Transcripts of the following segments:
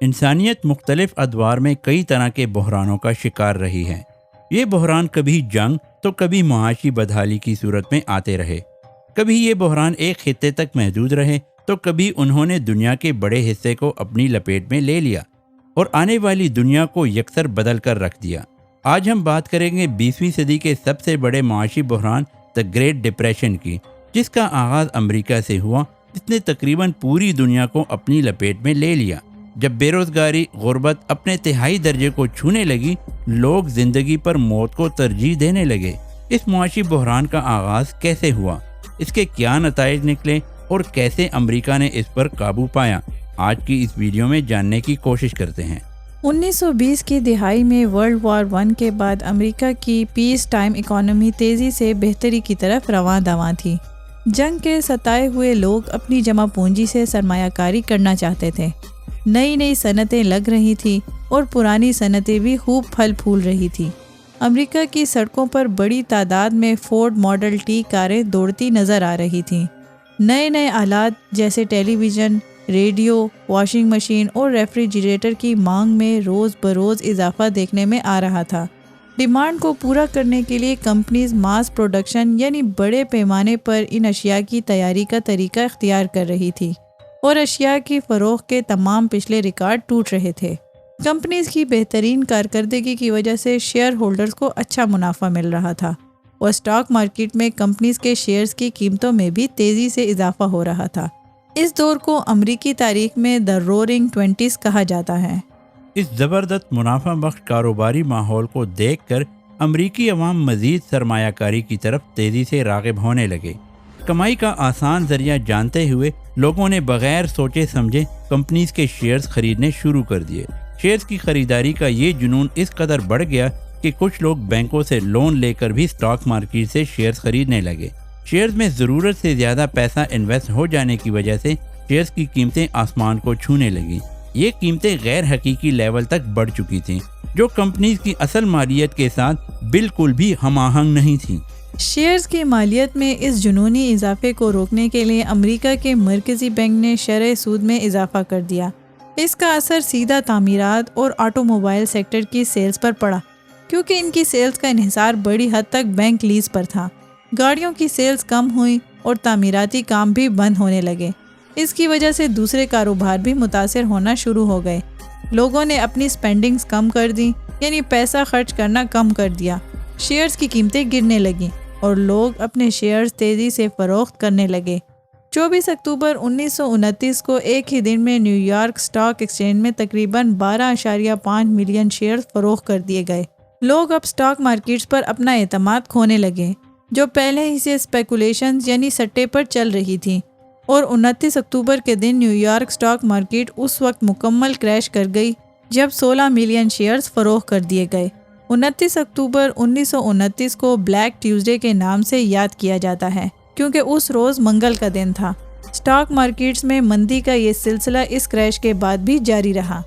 انسانیت مختلف ادوار میں کئی طرح کے بحرانوں کا شکار رہی ہے۔ یہ بحران کبھی جنگ تو کبھی معاشی بدحالی کی صورت میں آتے رہے۔ کبھی یہ بحران ایک خطے تک محدود رہے تو کبھی انہوں نے دنیا کے بڑے حصے کو اپنی لپیٹ میں لے لیا اور آنے والی دنیا کو یکسر بدل کر رکھ دیا۔ آج ہم بات کریں گے 20ویں صدی کے سب سے بڑے معاشی بحران دی گریٹ ڈپریشن کی، جس کا آغاز امریکہ سے ہوا، جس نے تقریباً پوری دنیا کو اپنی لپیٹ میں لے لیا۔ جب بے روزگاری، غربت اپنے تہائی درجے کو چھونے لگی، لوگ زندگی پر موت کو ترجیح دینے لگے۔ اس معاشی بحران کا آغاز کیسے ہوا، اس کے کیا نتائج نکلے اور کیسے امریکہ نے اس پر قابو پایا، آج کی اس ویڈیو میں جاننے کی کوشش کرتے ہیں۔ 1920 کی دہائی میں ورلڈ وار 1 کے بعد امریکہ کی پیس ٹائم اکانومی تیزی سے بہتری کی طرف رواں دواں تھی۔ جنگ کے ستائے ہوئے لوگ اپنی جمع پونجی سے سرمایہ کاری کرنا چاہتے تھے۔ نئی صنعتیں لگ رہی تھیں اور پرانی صنعتیں بھی خوب پھل پھول رہی تھیں۔ امریکہ کی سڑکوں پر بڑی تعداد میں فورڈ ماڈل ٹی کاریں دوڑتی نظر آ رہی تھیں۔ نئے آلات جیسے ٹیلی ویژن، ریڈیو، واشنگ مشین اور ریفریجریٹر کی مانگ میں روز بروز اضافہ دیکھنے میں آ رہا تھا۔ ڈیمانڈ کو پورا کرنے کے لیے کمپنیز ماس پروڈکشن یعنی بڑے پیمانے پر ان اشیاء کی تیاری کا طریقہ اختیار کر رہی تھی اور اشیاء کی فروخت کے تمام پچھلے ریکارڈ ٹوٹ رہے تھے۔ کمپنیز کی بہترین کارکردگی کی وجہ سے شیئر ہولڈرز کو اچھا منافع مل رہا تھا اور اسٹاک مارکیٹ میں کمپنیز کے شیئرز کی قیمتوں میں بھی تیزی سے اضافہ ہو رہا تھا۔ اس دور کو امریکی تاریخ میں دی رورنگ ٹوینٹیز کہا جاتا ہے۔ اس زبردست منافع بخش کاروباری ماحول کو دیکھ کر امریکی عوام مزید سرمایہ کاری کی طرف تیزی سے راغب ہونے لگے۔ کمائی کا آسان ذریعہ جانتے ہوئے لوگوں نے بغیر سوچے سمجھے کمپنیز کے شیئرز خریدنے شروع کر دیے۔ شیئرز کی خریداری کا یہ جنون اس قدر بڑھ گیا کہ کچھ لوگ بینکوں سے لون لے کر بھی اسٹاک مارکیٹ سے شیئرز خریدنے لگے۔ شیئرز میں ضرورت سے زیادہ پیسہ انویسٹ ہو جانے کی وجہ سے شیئرز کی قیمتیں آسمان کو چھونے لگیں۔ یہ قیمتیں غیر حقیقی لیول تک بڑھ چکی تھیں، جو کمپنیز کی اصل مالیت کے ساتھ بالکل بھی ہم آہنگ نہیں تھیں۔ شیئرز کی مالیت میں اس جنونی اضافے کو روکنے کے لیے امریکہ کے مرکزی بینک نے شرح سود میں اضافہ کر دیا۔ اس کا اثر سیدھا تعمیرات اور آٹو موبائل سیکٹر کی سیلز پر پڑا، کیونکہ ان کی سیلز کا انحصار بڑی حد تک بینک لیز پر تھا۔ گاڑیوں کی سیلز کم ہوئیں اور تعمیراتی کام بھی بند ہونے لگے۔ اس کی وجہ سے دوسرے کاروبار بھی متاثر ہونا شروع ہو گئے۔ لوگوں نے اپنی سپینڈنگز کم کر دیں، یعنی پیسہ خرچ کرنا کم کر دیا۔ شیئرز کی قیمتیں گرنے لگیں اور لوگ اپنے شیئرز تیزی سے فروخت کرنے لگے۔ 24 اکتوبر 1929 کو ایک ہی دن میں نیو یارک اسٹاک ایکسچینج میں تقریباً 12.5 ملین شیئرز فروخت کر دیے گئے۔ لوگ اب اسٹاک مارکیٹس پر اپنا اعتماد کھونے لگے، جو پہلے ہی سے اسپیکولیشنز یعنی سٹے پر چل رہی تھیں، اور 29 اکتوبر کے دن نیو یارک اسٹاک مارکیٹ اس وقت مکمل کریش کر گئی جب 16 ملین شیئرز فروخت کر دیے گئے۔ 29 اکتوبر 1929 کو بلیک ٹیوزڈے کے نام سے یاد کیا جاتا ہے، کیونکہ اس روز منگل کا دن تھا۔ اسٹاک مارکیٹس میں مندی کا یہ سلسلہ اس کریش کے بعد بھی جاری رہا۔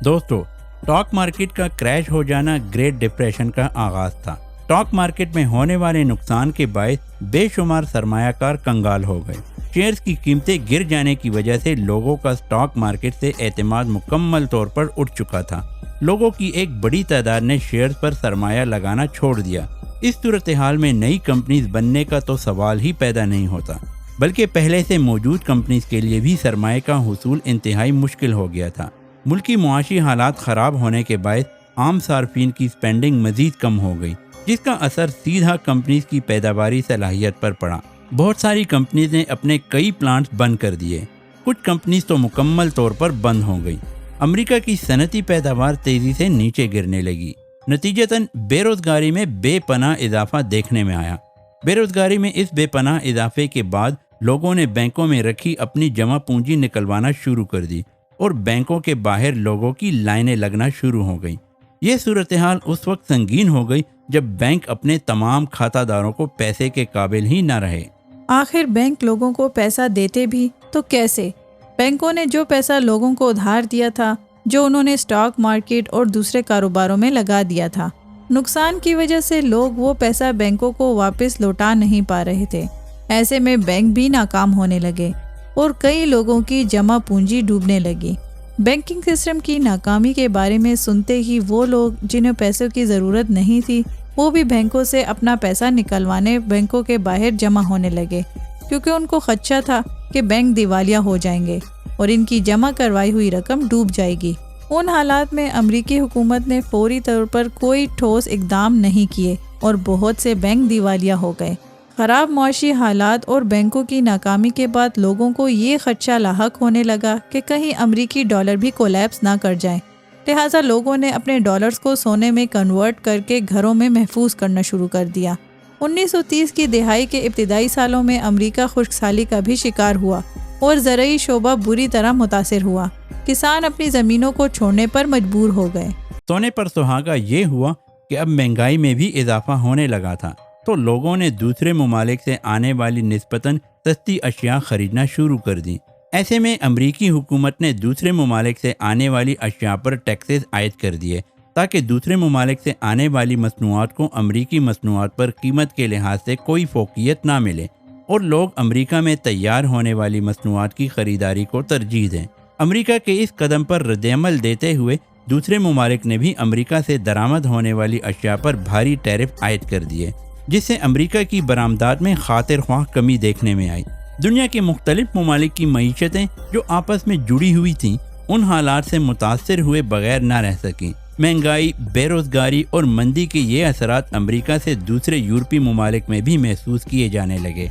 دوستو، اسٹاک مارکیٹ کا کریش ہو جانا گریٹ ڈپریشن کا آغاز تھا۔ اسٹاک مارکیٹ میں ہونے والے نقصان کے باعث بے شمار سرمایہ کار کنگال ہو گئے۔ شیئرز کی قیمتیں گر جانے کی وجہ سے لوگوں کا اسٹاک مارکیٹ سے اعتماد مکمل طور پر اٹھ چکا تھا۔ لوگوں کی ایک بڑی تعداد نے شیئرز پر سرمایہ لگانا چھوڑ دیا۔ اس صورتحال میں نئی کمپنیز بننے کا تو سوال ہی پیدا نہیں ہوتا، بلکہ پہلے سے موجود کمپنیز کے لیے بھی سرمایہ کا حصول انتہائی مشکل ہو گیا تھا۔ ملکی معاشی حالات خراب ہونے کے باعث عام صارفین کی سپینڈنگ مزید کم ہو گئی، جس کا اثر سیدھا کمپنیز کی پیداواری صلاحیت پر پڑا۔ بہت ساری کمپنیز نے اپنے کئی پلانٹس بند کر دیے، کچھ کمپنیز تو مکمل طور پر بند ہو گئی۔ امریکہ کی صنعتی پیداوار تیزی سے نیچے گرنے لگی۔ نتیجتاً بے روزگاری میں بے پناہ اضافہ دیکھنے میں آیا۔ بے روزگاری میں اس بے پناہ اضافے کے بعد لوگوں نے بینکوں میں رکھی اپنی جمع پونجی نکلوانا شروع کر دی اور بینکوں کے باہر لوگوں کی لائنیں لگنا شروع ہو گئیں۔ یہ صورتحال اس وقت سنگین ہو گئی جب بینک اپنے تمام کھاتہ داروں کو پیسے کے قابل ہی نہ رہے۔ آخر بینک لوگوں کو پیسہ دیتے بھی تو کیسے؟ بینکوں نے جو پیسہ لوگوں کو ادھار دیا تھا، جو انہوں نے اسٹاک مارکیٹ اور دوسرے کاروباروں میں لگا دیا تھا، نقصان کی وجہ سے لوگ وہ پیسہ بینکوں کو واپس لوٹا نہیں پا رہے تھے۔ ایسے میں بینک بھی ناکام ہونے لگے اور کئی لوگوں کی جمع پونجی ڈوبنے لگی۔ بینکنگ سسٹم کی ناکامی کے بارے میں سنتے ہی وہ لوگ جنہیں پیسوں کی ضرورت نہیں تھی وہ بھی بینکوں سے اپنا پیسہ نکلوانے بینکوں کے باہر جمع ہونے لگے، کیونکہ ان کو خدشہ تھا کہ بینک دیوالیہ ہو جائیں گے اور ان کی جمع کروائی ہوئی رقم ڈوب جائے گی۔ ان حالات میں امریکی حکومت نے فوری طور پر کوئی ٹھوس اقدام نہیں کیے اور بہت سے بینک دیوالیہ ہو گئے۔ خراب معاشی حالات اور بینکوں کی ناکامی کے بعد لوگوں کو یہ خدشہ لاحق ہونے لگا کہ کہیں امریکی ڈالر بھی کولیپس نہ کر جائیں، لہٰذا لوگوں نے اپنے ڈالرز کو سونے میں کنورٹ کر کے گھروں میں محفوظ کرنا شروع کر دیا۔ 1930 کی دہائی کے ابتدائی سالوں میں امریکہ خشک سالی کا بھی شکار ہوا اور زرعی شعبہ بری طرح متاثر ہوا۔ کسان اپنی زمینوں کو چھوڑنے پر مجبور ہو گئے۔ سونے پر سہاگا یہ ہوا کہ اب مہنگائی میں بھی اضافہ ہونے لگا تھا، تو لوگوں نے دوسرے ممالک سے آنے والی نسبتاً سستی اشیاء خریدنا شروع کر دیں۔ ایسے میں امریکی حکومت نے دوسرے ممالک سے آنے والی اشیاء پر ٹیکسز عائد کر دیے تاکہ دوسرے ممالک سے آنے والی مصنوعات کو امریکی مصنوعات پر قیمت کے لحاظ سے کوئی فوقیت نہ ملے اور لوگ امریکہ میں تیار ہونے والی مصنوعات کی خریداری کو ترجیح دیں۔ امریکہ کے اس قدم پر رد عمل دیتے ہوئے دوسرے ممالک نے بھی امریکہ سے درآمد ہونے والی اشیاء پر بھاری ٹیرف عائد کر دیے، جس سے امریکہ کی برآمدات میں خاطر خواہ کمی دیکھنے میں آئی۔ دنیا کے مختلف ممالک کی معیشتیں جو آپس میں جڑی ہوئی تھیں ان حالات سے متاثر ہوئے بغیر نہ رہ سکیں۔ مہنگائی، بے روزگاری اور مندی کے یہ اثرات امریکہ سے دوسرے یورپی ممالک میں بھی محسوس کیے جانے لگے۔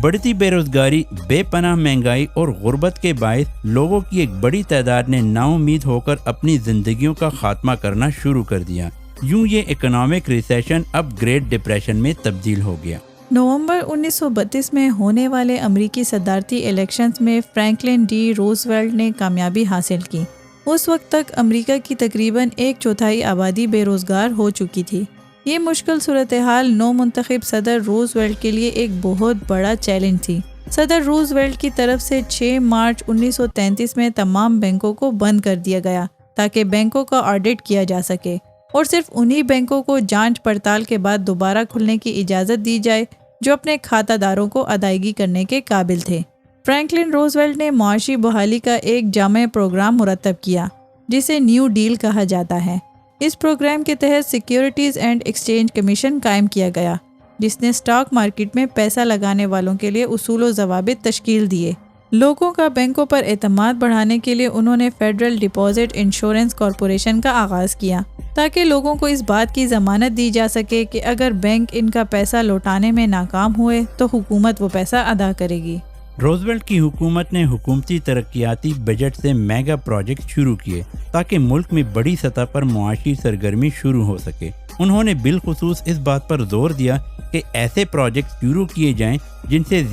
بڑھتی بے روزگاری، بے پناہ مہنگائی اور غربت کے باعث لوگوں کی ایک بڑی تعداد نے نا امید ہو کر اپنی زندگیوں کا خاتمہ کرنا شروع کر دیا۔ یوں یہ اکنامک ریسیشن اب گریٹ ڈپریشن میں تبدیل ہو گیا۔ نومبر 1932 میں ہونے والے امریکی صدارتی الیکشنز میں فرینکلن ڈی روزویلٹ نے کامیابی حاصل کی۔ اس وقت تک امریکہ کی تقریباً 1/4 آبادی بے روزگار ہو چکی تھی۔ یہ مشکل صورتحال نو منتخب صدر روزویلٹ کے لیے ایک بہت بڑا چیلنج تھی۔ صدر روزویلٹ کی طرف سے 6 مارچ 1933 میں تمام بینکوں کو بند کر دیا گیا تاکہ بینکوں کا آڈٹ کیا جا سکے اور صرف انہی بینکوں کو جانچ پڑتال کے بعد دوبارہ کھلنے کی اجازت دی جائے جو اپنے کھاتہ داروں کو ادائیگی کرنے کے قابل تھے۔ فرینکلن روزویلٹ نے معاشی بحالی کا ایک جامع پروگرام مرتب کیا جسے نیو ڈیل کہا جاتا ہے۔ اس پروگرام کے تحت سیکیورٹیز اینڈ ایکسچینج کمیشن قائم کیا گیا جس نے اسٹاک مارکیٹ میں پیسہ لگانے والوں کے لیے اصول و ضوابط تشکیل دیے۔ لوگوں کا بینکوں پر اعتماد بڑھانے کے لیے انہوں نے فیڈرل ڈپازٹ انشورنس کارپوریشن کا آغاز کیا تاکہ لوگوں کو اس بات کی ضمانت دی جا سکے کہ اگر بینک ان کا پیسہ لوٹانے میں ناکام ہوئے تو حکومت وہ پیسہ ادا کرے گی۔ روزویلٹ کی حکومت نے حکومتی ترقیاتی بجٹ سے میگا پروجیکٹ شروع کیے تاکہ ملک میں بڑی سطح پر معاشی سرگرمی شروع ہو سکے۔ انہوں نے بالخصوص اس بات پر زور دیا کہ ایسے پروجیکٹ شروع کیے جائیں جن سے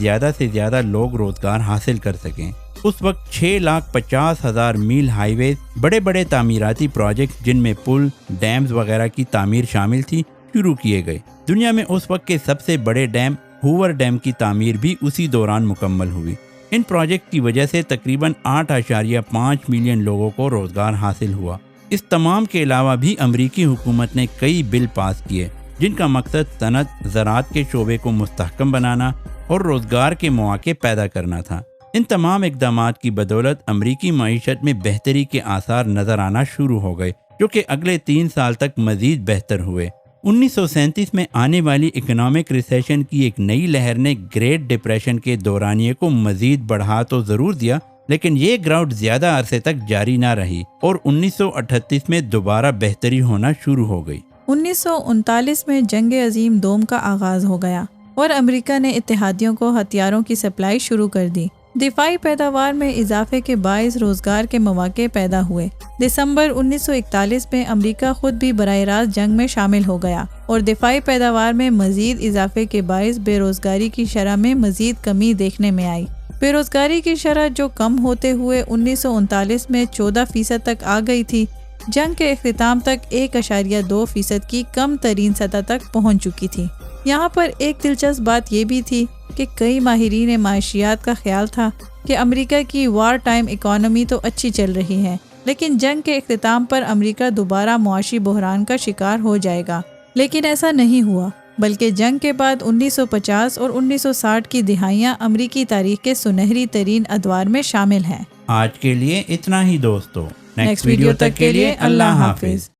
زیادہ لوگ روزگار حاصل کر سکیں۔ اس وقت 6,50,000 میل ہائی ویز، بڑے بڑے تعمیراتی پروجیکٹ جن میں پل، ڈیمز وغیرہ کی تعمیر شامل تھی شروع کیے گئے۔ دنیا میں اس وقت کے سب سے بڑے ڈیم ہوور ڈیم کی تعمیر بھی اسی دوران مکمل ہوئی۔ ان پروجیکٹ کی وجہ سے تقریباً 8.5 ملین لوگوں کو روزگار حاصل ہوا۔ اس تمام کے علاوہ بھی امریکی حکومت نے کئی بل پاس کیے جن کا مقصد صنعت، زراعت کے شعبے کو مستحکم بنانا اور روزگار کے مواقع پیدا کرنا تھا۔ ان تمام اقدامات کی بدولت امریکی معیشت میں بہتری کے آثار نظر آنا شروع ہو گئے جو کہ اگلے 3 سال تک مزید بہتر ہوئے۔ 1937 میں آنے والی اکنامک ریسیشن کی ایک نئی لہر نے گریٹ ڈپریشن کے دورانیے کو مزید بڑھا تو ضرور دیا، لیکن یہ گراؤنڈ زیادہ عرصے تک جاری نہ رہی اور 1938 میں دوبارہ بہتری ہونا شروع ہو گئی۔ 1939 میں جنگ عظیم دوم کا آغاز ہو گیا اور امریکہ نے اتحادیوں کو ہتھیاروں کی سپلائی شروع کر دی۔ دفاعی پیداوار میں اضافے کے باعث روزگار کے مواقع پیدا ہوئے۔ دسمبر 1941 میں امریکہ خود بھی براہ راست جنگ میں شامل ہو گیا اور دفاعی پیداوار میں مزید اضافے کے باعث بے روزگاری کی شرح میں مزید کمی دیکھنے میں آئی۔ بے روزگاری کی شرح جو کم ہوتے ہوئے 1939 میں 14% تک آ گئی تھی، جنگ کے اختتام تک 1.2% کی کم ترین سطح تک پہنچ چکی تھی۔ یہاں پر ایک دلچسپ بات یہ بھی تھی کہ کئی ماہرین معاشیات کا خیال تھا کہ امریکہ کی وار ٹائم اکانومی تو اچھی چل رہی ہے، لیکن جنگ کے اختتام پر امریکہ دوبارہ معاشی بحران کا شکار ہو جائے گا، لیکن ایسا نہیں ہوا، بلکہ جنگ کے بعد 1950 اور 1960 کی دہائیاں امریکی تاریخ کے سنہری ترین ادوار میں شامل ہیں۔ آج کے لیے اتنا ہی دوستو، نیکسٹ ویڈیو تک کے لیے اللہ حافظ۔